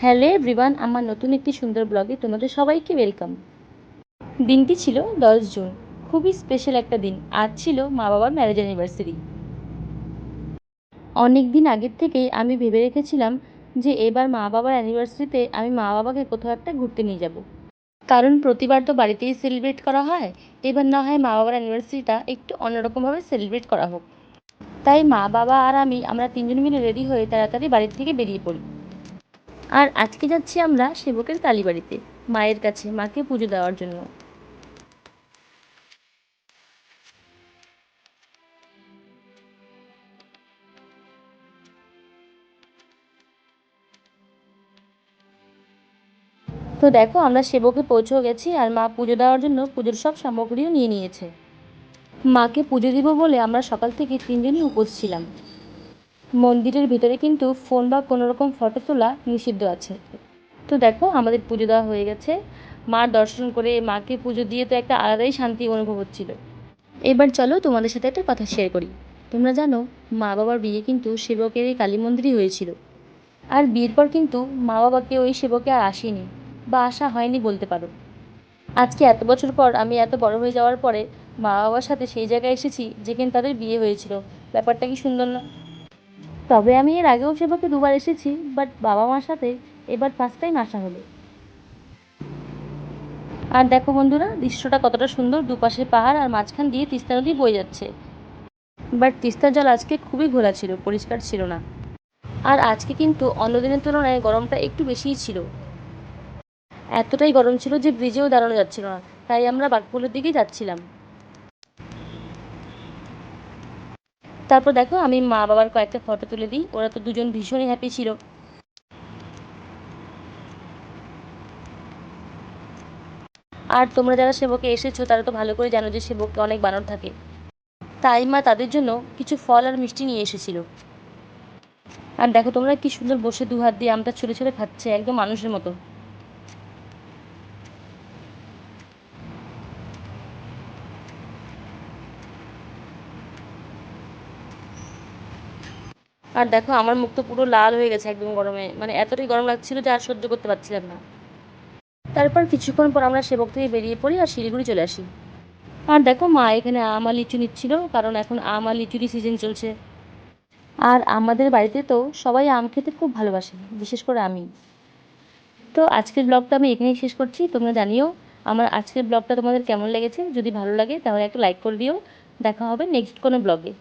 Hello everyone, আমার নতুন একটি সুন্দর ব্লগে তোমাদের সবাইকে ওয়েলকাম। দিনটি ছিল 10 জুন, খুবই স্পেশাল একটা দিন। আজ ছিল মা বাবার ম্যারেজ অ্যানিভার্সারি। অনেক দিন আগের থেকেই আমি ভেবে রেখেছিলাম যে এবার মা বাবার অ্যানিভার্সারিতে আমি মা বাবাকে কোথাও একটা ঘুরতে নিয়ে যাব। কারণ প্রতিবার তো বাড়িতেই সেলিব্রেট করা হয়, এবার না হয় মা বাবার অ্যানিভার্সারিটা একটু অন্যরকমভাবে সেলিব্রেট করা হোক। তাই মা বাবা আর আমরা তিনজন মিলে রেডি হয়ে তাড়াতাড়ি বাড়ি থেকে বেরিয়ে পড়ি। আর আজকে যাচ্ছি আমরা সেবকের কালীবাড়িতে, মায়ের কাছে মাকে পুজো দেওয়ার জন্য। তো দেখো, আমরা সেবকে পৌঁছেও গেছি আর মা পুজো দেওয়ার জন্য পুজোর সব সামগ্রীও নিয়ে নিয়েছে। মাকে পুজো দিব বলে আমরা সকাল থেকে তিনজনই উপোস ছিলাম। মন্দিরের ভিতরে কিন্তু ফোন বা কোনো রকম ফটো তোলা নিষিদ্ধ আছে। তো দেখো, আমাদের পুজো দেওয়া হয়ে গেছে। মার দর্শন করে মাকে পুজো দিয়ে তো একটা আলাদাই শান্তি অনুভব হচ্ছিল। এবার চলো তোমাদের সাথে একটা কথা শেয়ার করি। তোমরা জানো, মা বাবার বিয়ে কিন্তু সেবকের এই কালী মন্দিরই হয়েছিল। আর বিয়ের পর কিন্তু মা বাবাকে ওই সেবকে আর আসেনি, বা আসা হয়নি বলতে পারো। আজকে এত বছর পর আমি এত বড় হয়ে যাওয়ার পরে মা বাবার সাথে সেই জায়গায় এসেছি যেখানে তাদের বিয়ে হয়েছিল। ব্যাপারটা কি সুন্দর না? তবে আমি এর আগেও সেবকে দুবার এসেছি, বাট বাবা মার সাথে এবার ফার্স্ট টাইম আসা হলো। আর দেখো বন্ধুরা, দৃশ্যটা কতটা সুন্দর, দুপাশে পাহাড় আর মাঝখান দিয়ে তিস্তা নদী বয়ে যাচ্ছে। বাট তিস্তার জল আজকে খুবই ঘোলা ছিল, পরিষ্কার ছিল না। আর আজকে কিন্তু অন্য দিনের তুলনায় গরমটা একটু বেশিই ছিল। এতটাই গরম ছিল যে ব্রিজেও দাঁড়ানো যাচ্ছিল না। তাই আমরা বাঘপুলের দিকেই যাচ্ছিলাম। তারপর দেখো, আমি মা বাবার কয়েকটা ফটো তুলে দিই। ওরা তো দুজন ভীষণই হ্যাপি ছিল। আর তোমরা যারা সেবকে এসেছো তারা তো ভালো করে জানো যে সেবকে অনেক বানর থাকে। তাই মা তাদের জন্য কিছু ফল আর মিষ্টি নিয়ে এসেছিল। আর দেখো তোমরা, কি সুন্দর বসে দু হাত দিয়ে আমটা ছুঁড়ে ছুঁড়ে খাচ্ছে, একদম মানুষের মতো। আর দেখো, আমার মুখ তো পুরো লাল হয়ে গেছে একদম গরমে, মানে এতটাই গরম লাগছিল যে আর সহ্য করতে পারছিলাম না। তারপর কিছুক্ষণ পর আমরা সেবক থেকে বেরিয়ে পড়ি আর শিলিগুড়ি চলে আসি। আর দেখো, মা এখানে আম আর লিচু নিচ্ছিল, কারণ এখন আম আর লিচুরই সিজন চলছে। আর আমাদের বাড়িতে তো সবাই আম খেতে খুব ভালোবাসে, বিশেষ করে আমি। তো আজকের ব্লগটা আমি এখানেই শেষ করছি। তোমরা জানিও আমার আজকের ব্লগটা তোমাদের কেমন লেগেছে। যদি ভালো লাগে তাহলে একটা লাইক করে দিও। দেখা হবে নেক্সট কোনো ব্লগে।